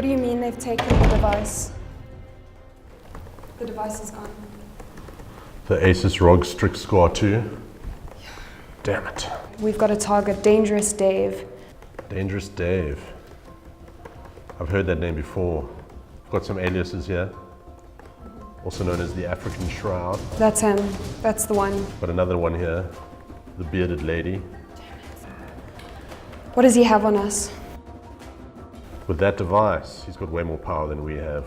What do you mean they've taken the device? The device is gone. The ASUS ROG Strix Scar 2. Damn it. We've got a target, Dangerous Dave. Dangerous Dave. I've heard that name before. Got some aliases here. Also known as the African Shroud. That's him. That's the one. Got another one here. The Bearded Lady. What does he have on us? With that device, he's got way more power than we have.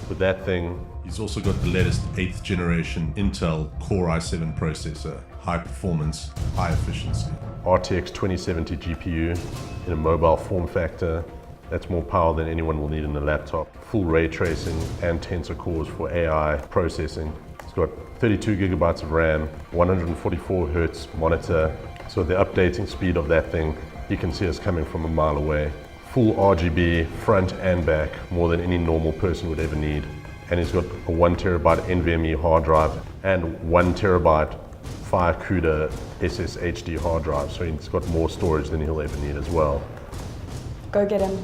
With that thing, He's also got the latest 8th generation Intel Core i7 processor, high performance, high efficiency. RTX 2070 GPU in a mobile form factor. That's more power than anyone will need in a laptop. Full ray tracing and tensor cores for AI processing. It's got 32 gigabytes of RAM, 144 hertz monitor. So the updating speed of that thing, you can see us coming from a mile away. Full RGB, front and back, more than any normal person would ever need. And he's got a 1 terabyte NVMe hard drive and 1 terabyte FireCUDA SSHD hard drive. So he's got more storage than he'll ever need as well. Go get him.